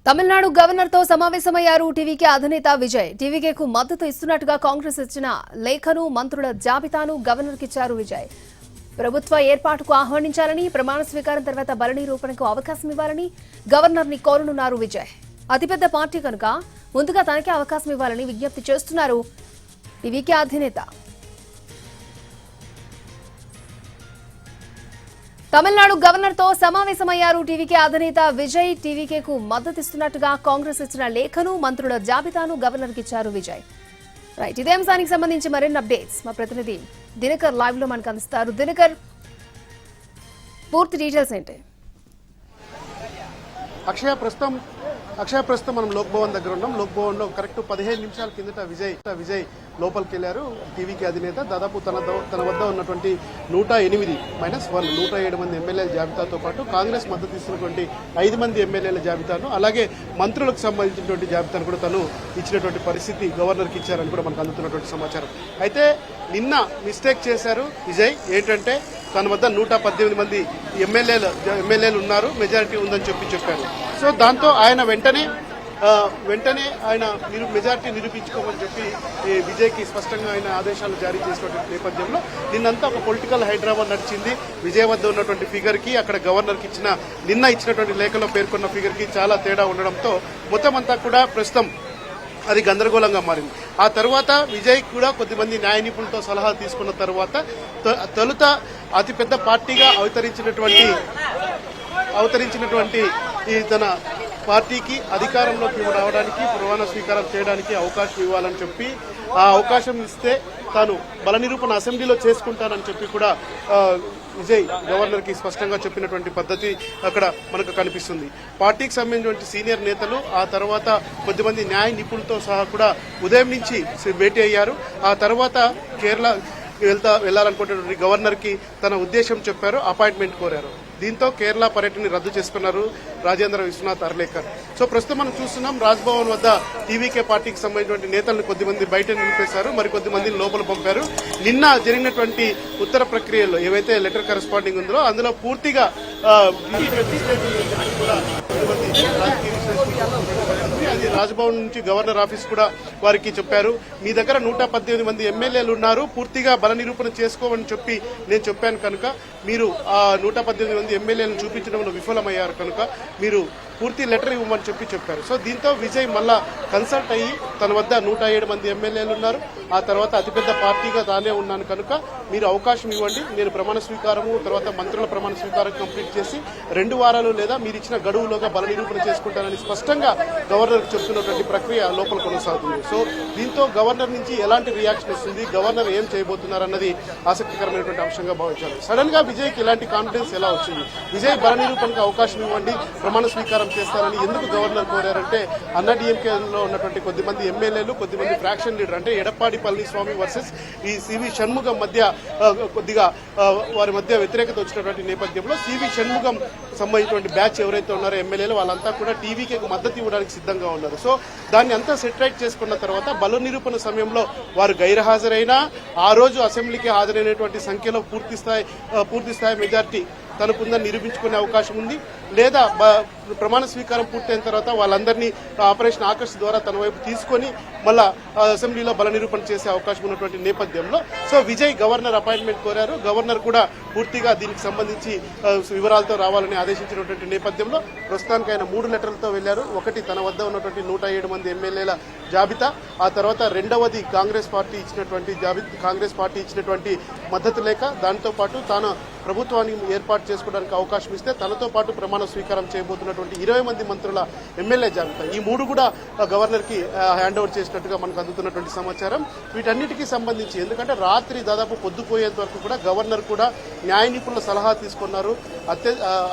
Tamil Nadu governor తో సమావేశమయ్యారు TVK అధినేత విజయ్. టీవీకేకు మద్దతు ఇస్తున్నట్టుగా కాంగ్రెస్ ఇచ్చిన లేఖను, మంత్రుల జాబితాను గవర్నర్కి ఇచ్చారు విజయ్. ప్రభుత్వ ఏర్పాటుకు ఆహ్వానించాలని, ప్రమాణ స్వీకారం తర్వాత బల నిరూపణకు అవకాశం ఇవ్వాలని గవర్నర్ని కోరనున్నారు విజయ్. అతిపెద్ద పార్టీ కనుక ముందుగా తనకే అవకాశం ఇవ్వాలని విజ్ఞప్తి చేస్తున్నారు టీవీకే అధినేత. తమిళనాడు గవర్నర్ తో సమావేశమయ్యారు టీవీకే అధినేత విజయ్. టీవీకేకు మద్దతిస్తున్నట్టుగా కాంగ్రెస్ ఇచ్చిన లేఖను, మంత్రుల జాబితాను గవర్నర్కి ఇచ్చారు విజయ్. రైట్, ఇదే అంశానికి సంబంధించి మరిన్ని అప్డేట్స్ మా ప్రతినిధి దినకర్ లైవ్ లో మనకు అందిస్తారు. దినకర్, పూర్తి డీటెయిల్స్ ఏంటి? అక్షయ ప్రస్తుతం మనం లోక్ భవన్ దగ్గర ఉన్నాం. లోక్ భవన్ లో కరెక్ట్ 15 నిమిషాల కిందట విజయ్ లోపలికి వెళ్లారు. టీవీకి అధినేత దాదాపు తన వద్ద ఉన్నటువంటి 108-1 మంది ఎమ్మెల్యేల జాబితాతో పాటు కాంగ్రెస్ మద్దతు ఇస్తున్నటువంటి 5 మంది ఎమ్మెల్యేల జాబితాను, అలాగే మంత్రులకు సంబంధించినటువంటి జాబితాను కూడా తను ఇచ్చినటువంటి పరిస్థితి గవర్నర్కి ఇచ్చారని కూడా మనకు అందుతున్నటువంటి సమాచారం. అయితే నిన్న మిస్టేక్ చేశారు విజయ్. ఏంటంటే తన వద్ద 118 మంది ఎమ్మెల్యేలు ఉన్నారు, మెజారిటీ ఉందని చెప్పారు. సో దాంతో ఆయన వెంటనే ఆయన మెజారిటీ నిరూపించుకోమని చెప్పి విజయ్కి స్పష్టంగా ఆయన ఆదేశాలు జారీ చేసినటువంటి నేపథ్యంలో నిన్నంతా ఒక పొలిటికల్ హైడ్రామా నడిచింది. విజయ్ వద్ద ఉన్నటువంటి ఫిగర్కి అక్కడ గవర్నర్కి నిన్న ఇచ్చినటువంటి లేఖలో పేర్కొన్న ఫిగర్కి చాలా తేడా ఉండడంతో మొత్తం అంతా కూడా ప్రస్తుతం అది గందరగోళంగా మారింది. ఆ తర్వాత విజయ్ కూడా కొద్దిమంది న్యాయ నిపుణులతో సలహా తీసుకున్న తర్వాత తొలుత అతిపెద్ద పార్టీగా అవతరించినటువంటి ఈ తన పార్టీకి అధికారంలోకి రావడానికి, ప్రమాణ స్వీకారం చేయడానికి అవకాశం ఇవ్వాలని చెప్పి, ఆ అవకాశం ఇస్తే తాను బల నిరూపణ అసెంబ్లీలో చేసుకుంటానని చెప్పి కూడా విజయ్ గవర్నర్కి స్పష్టంగా చెప్పినటువంటి పద్ధతి అక్కడ మనకు కనిపిస్తుంది. పార్టీకి సంబంధించినటువంటి సీనియర్ నేతలు, ఆ తర్వాత కొద్దిమంది న్యాయ నిపుణులతో సహా కూడా ఉదయం నుంచి భేటీ అయ్యారు. ఆ తర్వాత కేరళ వెళ్లాలనుకున్నటువంటి గవర్నర్కి తన ఉద్దేశం చెప్పారు, అపాయింట్మెంట్ కోరారు. దీంతో కేరళ పర్యటన రద్దు చేసుకున్నారు రాజేంద్ర విశ్వనాథ్ అర్లేకర్. సో ప్రస్తుతం మనం చూస్తున్నాం రాజ్భవన్ వద్ద టీవీకే పార్టీకి సంబంధించినటువంటి నేతలను కొద్దిమంది బయట నిలిపేశారు, మరికొద్ది మందిని లోపల పంపారు. నిన్న జరిగినటువంటి ఉత్తర ప్రక్రియలో ఏవైతే లెటర్ కరెస్పాండింగ్ ఉందో అందులో పూర్తిగా అది రాజ్భవన్ నుంచి గవర్నర్ ఆఫీస్ కూడా వారికి చెప్పారు. మీ దగ్గర 118 మంది ఎమ్మెల్యేలు ఉన్నారు, పూర్తిగా బల నిరూపణ చేసుకోమని చెప్పి నేను చెప్పాను కనుక మీరు ఆ 118 మంది ఎమ్మెల్యేలను చూపించడంలో విఫలమయ్యారు కనుక మీరు పూర్తి లెటర్ ఇవ్వమని చెప్పారు. సో దీంతో విజయ్ మళ్ళా కన్సల్ట్ అయ్యి తన వద్ద 107 మంది ఎమ్మెల్యేలు ఉన్నారు, ఆ తర్వాత అతిపెద్ద పార్టీగా తానే ఉన్నాను కనుక మీరు అవకాశం ఇవ్వండి, నేను ప్రమాణ స్వీకారము తర్వాత మంత్రుల ప్రమాణ స్వీకారం కంప్లీట్ చేసి 2 వారాలు లేదా మీరు ఇచ్చిన గడువులోగా బల నిరూపణ చేసుకుంటానని స్పష్టంగా గవర్నర్కి చెప్తున్నటువంటి ప్రక్రియ లోపల కొనసాగుతుంది. సో దీంతో గవర్నర్ నుంచి ఎలాంటి రియాక్షన్ వస్తుంది, గవర్నర్ ఏం చేయబోతున్నారన్నది ఆసక్తికరమైనటువంటి అంశంగా భావించారు. సడన్ గా విజయ్కి ఇలాంటి కాన్ఫిడెన్స్ ఎలా వచ్చింది? విజయ్ బల నిరూపణకు అవకాశం ఇవ్వండి, ప్రమాణ స్వీకారం చేస్తారని ఎందుకు గవర్నర్ కోరారంటే అన్నా డిఎంకేలో ఉన్నటువంటి కొద్దిమంది ఎమ్మెల్యేలు, కొద్దిమంది ఫ్రాక్షన్ లీడర్ అంటే ఎడప్పాడి పళనిస్వామి వర్సెస్ ఈ సివి షణ్ముగం మధ్య కొద్దిగా వారి మధ్య వ్యతిరేకత వచ్చినటువంటి నేపథ్యంలో సివి షణ్ముగం సంబంధించినటువంటి బ్యాచ్ ఎవరైతే ఉన్నారో ఎమ్మెల్యేలు వాళ్ళంతా కూడా టీవీకి మద్దతు ఇవ్వడానికి సిద్ధంగా ఉన్నారు. సో దాన్ని అంతా సెటిలైట్ చేసుకున్న తర్వాత బల నిరూపణ సమయంలో వారు గైర్హాజరైనా ఆ రోజు అసెంబ్లీకి హాజరైనటువంటి సంఖ్యలో పూర్తి స్థాయి మెజార్టీ తనకుందని నిరూపించుకునే అవకాశం ఉంది. లేదా ప్రమాణ స్వీకారం పూర్తయిన తర్వాత వాళ్ళందరినీ ఆపరేషన్ ఆకర్ష్ ద్వారా తన వైపు తీసుకొని మళ్ళా అసెంబ్లీలో బల నిరూపణ చేసే అవకాశం ఉన్నటువంటి నేపథ్యంలో సో విజయ్ గవర్నర్ అపాయింట్మెంట్ కోరారు. గవర్నర్ కూడా పూర్తిగా దీనికి సంబంధించి వివరాలతో రావాలని ఆదేశించినటువంటి నేపథ్యంలో ప్రస్తుతానికి ఆయన 3 లెటర్లతో వెళ్లారు. ఒకటి తన వద్ద ఉన్నటువంటి 107 మంది ఎమ్మెల్యేల జాబితా, ఆ తర్వాత రెండవది కాంగ్రెస్ పార్టీ ఇచ్చినటువంటి మద్దతు లేఖ, దాంతో పాటు తాను ప్రభుత్వాన్ని ఏర్పాటు చేసుకోవడానికి అవకాశం ఇస్తే తనతో పాటు ప్రమాణ స్వీకారం చేయబోతున్నటువంటి 20 మంది మంత్రుల ఎమ్మెల్యే జాబితా, ఈ 3 కూడా గవర్నర్కి హ్యాండ్ ఓవర్ చేసినట్టుగా మనకు అందుతున్నటువంటి సమాచారం. వీటన్నిటికీ సంబంధించి ఎందుకంటే రాత్రి దాదాపు పొద్దుపోయేంత వరకు కూడా గవర్నర్ కూడా న్యాయ నిపుణుల సలహా తీసుకున్నారు.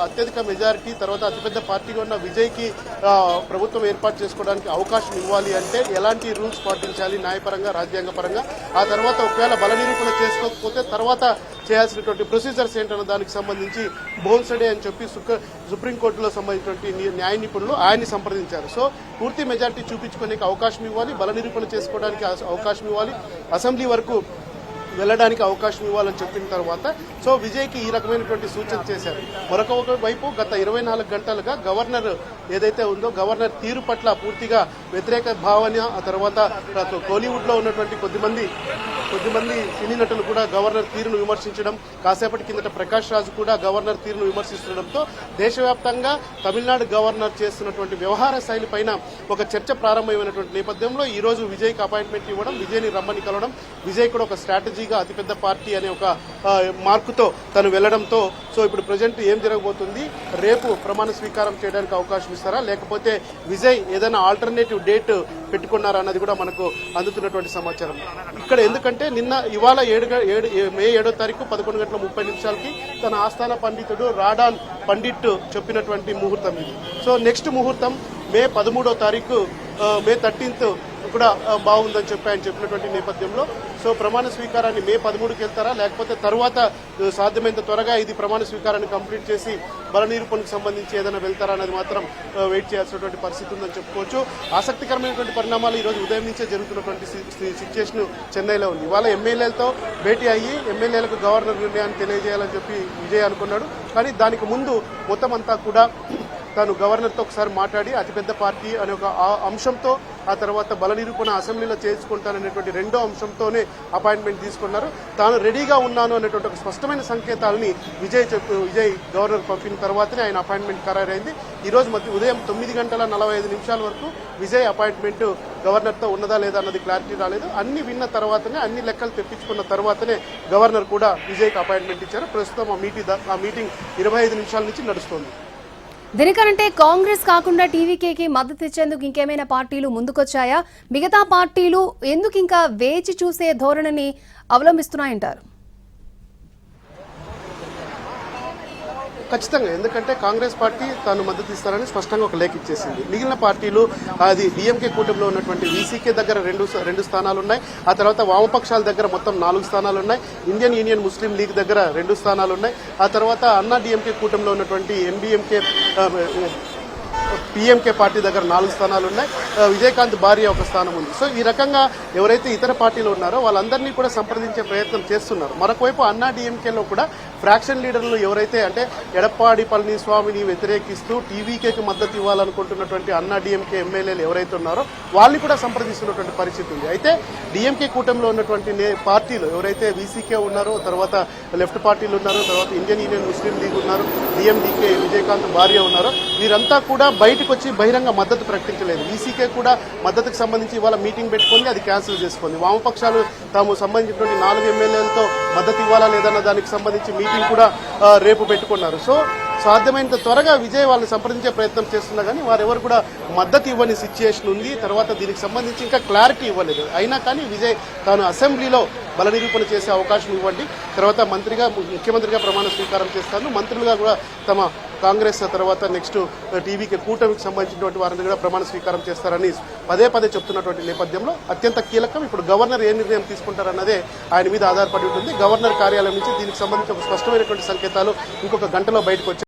అత్యధిక మెజారిటీ తర్వాత అతిపెద్ద పార్టీగా ఉన్న విజయ్కి ప్రభుత్వం ఏర్పాటు చేసుకోవడానికి అవకాశం ఇవ్వాలి అంటే ఎలాంటి రూల్స్ పాటించాలి న్యాయపరంగా, రాజ్యాంగపరంగా, ఆ తర్వాత ఒకవేళ బల నిరూపణ చేసుకోకపోతే తర్వాత చేయాల్సినటువంటి ప్రొసీజర్స్ ఏంటన్న దానికి సంబంధించి బోన్సడే అని చెప్పి సుప్రీంకోర్టులో సంబంధించినటువంటి న్యాయ నిపుణులు ఆయన్ని సంప్రదించారు. సో పూర్తి మెజార్టీ చూపించుకునే అవకాశం ఇవ్వాలి, బల నిరూపణ చేసుకోవడానికి అవకాశం ఇవ్వాలి, అసెంబ్లీ వరకు వెళ్ళడానికి అవకాశం ఇవ్వాలని చెప్పిన తర్వాత సో విజయ్కి ఈ రకమైనటువంటి సూచన చేశారు. మరొక వైపు గత 24 గంటలుగా గవర్నర్ ఏదైతే ఉందో గవర్నర్ తీరు పట్ల పూర్తిగా వ్యతిరేక భావన, ఆ తర్వాత కోలీవుడ్ లో ఉన్నటువంటి కొద్దిమంది సినీ నటులు కూడా గవర్నర్ తీరును విమర్శించడం, కాసేపటి కిందట ప్రకాష్ రాజు కూడా గవర్నర్ తీరును విమర్శిస్తుండడంతో దేశవ్యాప్తంగా తమిళనాడు గవర్నర్ చేస్తున్నటువంటి వ్యవహార శైలి పైన ఒక చర్చ ప్రారంభమైనటువంటి నేపథ్యంలో ఈ రోజు విజయ్కి అపాయింట్మెంట్ ఇవ్వడం, విజయ్ని రమ్మని కలవడం, విజయ్ కూడా ఒక స్ట్రాటజీగా అతిపెద్ద పార్టీ అనే ఒక మార్కుతో తను వెళ్లడంతో సో ఇప్పుడు ప్రజెంట్ ఏం జరగబోతుంది, రేపు ప్రమాణ స్వీకారం చేయడానికి అవకాశం ఇస్తారా, లేకపోతే విజయ్ ఏదైనా ఆల్టర్నేటివ్ డేట్ పెట్టుకున్నారా అన్నది కూడా మనకు అందుతున్నటువంటి సమాచారం. ఇక్కడ ఎందుకంటే ఇవాళ మే 7వ తారీఖు 11:30 తన ఆస్థాన పండితుడు రాడాన్ పండిట్ చెప్పినటువంటి ముహూర్తం ఇది. సో నెక్స్ట్ ముహూర్తం మే 13వ తారీఖు, మే 13th కూడా బాగుందని చెప్పి ఆయన చెప్పినటువంటి నేపథ్యంలో సో ప్రమాణ స్వీకారాన్ని మే 13కి వెళ్తారా, లేకపోతే తర్వాత సాధ్యమైనంత త్వరగా ఇది ప్రమాణ స్వీకారాన్ని కంప్లీట్ చేసి బల నిరూపణకు సంబంధించి ఏదైనా వెళ్తారా అనేది మాత్రం వెయిట్ చేయాల్సినటువంటి పరిస్థితి ఉందని చెప్పుకోవచ్చు. ఆసక్తికరమైనటువంటి పరిణామాలు ఈ రోజు ఉదయం నుంచే జరుగుతున్నటువంటి సిచ్యుయేషన్ చెన్నైలో ఉంది. ఇవాళ ఎమ్మెల్యేలతో భేటీ అయ్యి ఎమ్మెల్యేలకు గవర్నర్ నిర్ణయాన్ని తెలియజేయాలని చెప్పి విజయ్ అనుకున్నాడు. కానీ దానికి ముందు మొత్తం అంతా కూడా తాను గవర్నర్తో ఒకసారి మాట్లాడి అతిపెద్ద పార్టీ అనే ఒక అంశంతో, ఆ తర్వాత బల నిరూపణ అసెంబ్లీలో చేసుకుంటాననేటువంటి రెండో అంశంతోనే అపాయింట్మెంట్ తీసుకున్నారు. తాను రెడీగా ఉన్నాను అనేటువంటి ఒక స్పష్టమైన సంకేతాలని విజయ్ గవర్నర్ పంపిన తర్వాతనే ఆయన అపాయింట్మెంట్ ఖరారైంది. ఈ రోజు ఉదయం 9:45 వరకు విజయ్ అపాయింట్మెంట్ గవర్నర్తో ఉన్నదా లేదా అన్నది క్లారిటీ రాలేదు. అన్ని విన్న తర్వాతనే, అన్ని లెక్కలు తెప్పించుకున్న తర్వాతనే గవర్నర్ కూడా విజయ్కి అపాయింట్మెంట్ ఇచ్చారు. ప్రస్తుతం ఆ మీటింగ్ 25 నిమిషాల నుంచి నడుస్తోంది. దీనికంటే కాంగ్రెస్ కాకుండా టీవీకేకి మద్దతు ఇచ్చేందుకు ఇంకేమైనా పార్టీలు ముందుకొచ్చాయా? మిగతా పార్టీలు ఎందుకు ఇంకా వేచి చూసే ధోరణిని అవలంబిస్తున్నాయంటారు? ఖచ్చితంగా, ఎందుకంటే కాంగ్రెస్ పార్టీ తాను మద్దతు ఇస్తారని స్పష్టంగా ఒక లేఖ ఇచ్చేసింది. మిగిలిన పార్టీలు అది డిఎంకే కూటమిలో ఉన్నటువంటి వీసీకే దగ్గర రెండు స్థానాలు ఉన్నాయి. ఆ తర్వాత వామపక్షాల దగ్గర మొత్తం 4 స్థానాలు ఉన్నాయి. ఇండియన్ యూనియన్ ముస్లిం లీగ్ దగ్గర 2 స్థానాలు ఉన్నాయి. ఆ తర్వాత అన్నా డిఎంకే కూటమిలో ఉన్నటువంటి ఎంబీఎంకే పీఎంకే పార్టీ దగ్గర 4 స్థానాలు ఉన్నాయి. విజయకాంత్ భార్య ఒక స్థానం ఉంది. సో ఈ రకంగా ఎవరైతే ఇతర పార్టీలు ఉన్నారో వాళ్ళందరినీ కూడా సంప్రదించే ప్రయత్నం చేస్తున్నారు. మరొకవైపు అన్నా డిఎంకేలో కూడా ఫ్రాక్షన్ లీడర్లు ఎవరైతే అంటే ఎడప్పాడి పళనిస్వామిని వ్యతిరేకిస్తూ టీవీకేకి మద్దతు ఇవ్వాలనుకుంటున్నటువంటి అన్నా డిఎంకే ఎమ్మెల్యేలు ఎవరైతే ఉన్నారో వాళ్ళని కూడా సంప్రదిస్తున్నటువంటి పరిస్థితి ఉంది. అయితే డిఎంకే కూటమిలో ఉన్నటువంటి పార్టీలు ఎవరైతే వీసీకే ఉన్నారో, తర్వాత లెఫ్ట్ పార్టీలు ఉన్నారో, తర్వాత ఇండియన్ యూనియన్ ముస్లిం లీగ్ ఉన్నారు, డిఎండీకే విజయకాంత్ భార్య ఉన్నారు, వీరంతా కూడా బయటకు వచ్చి బహిరంగ మద్దతు ప్రకటించలేదు. వీసీకే కూడా మద్దతుకు సంబంధించి ఇవాళ మీటింగ్ పెట్టుకుంది, అది క్యాన్సిల్ చేసుకుంది. వామపక్షాలు తాము సంబంధించినటువంటి 4 ఎమ్మెల్యేలతో మద్దతు ఇవ్వాలా లేదన్న దానికి సంబంధించి మీటింగ్ కూడా రేపు పెట్టుకున్నారు. సో సాధ్యమైనంత త్వరగా విజయ్ వాళ్ళని సంప్రదించే ప్రయత్నం చేస్తున్నా కానీ వారెవరు కూడా మద్దతు ఇవ్వని సిచ్యుయేషన్ ఉంది. తర్వాత దీనికి సంబంధించి ఇంకా క్లారిటీ ఇవ్వలేదు. అయినా కానీ విజయ్ తాను అసెంబ్లీలో బల నిరూపణ చేసే అవకాశం ఇవ్వండి, తర్వాత ముఖ్యమంత్రిగా ప్రమాణ స్వీకారం చేస్తాను, మంత్రులుగా కూడా తమ కాంగ్రెస్ తర్వాత నెక్స్ట్ టీవీకి కూటమికి సంబంధించినటువంటి వారిని కూడా ప్రమాణ స్వీకారం చేస్తారని పదే చెప్తున్నటువంటి నేపథ్యంలో అత్యంత కీలకం ఇప్పుడు గవర్నర్ ఏ నిర్ణయం తీసుకుంటారన్నదే ఆయన మీద ఆధారపడి ఉంటుంది. గవర్నర్ కార్యాలయం నుంచి దీనికి సంబంధించి ఒక స్పష్టమైనటువంటి సంకేతాలు ఇంకొక గంటలో బయటకు వచ్చాయి.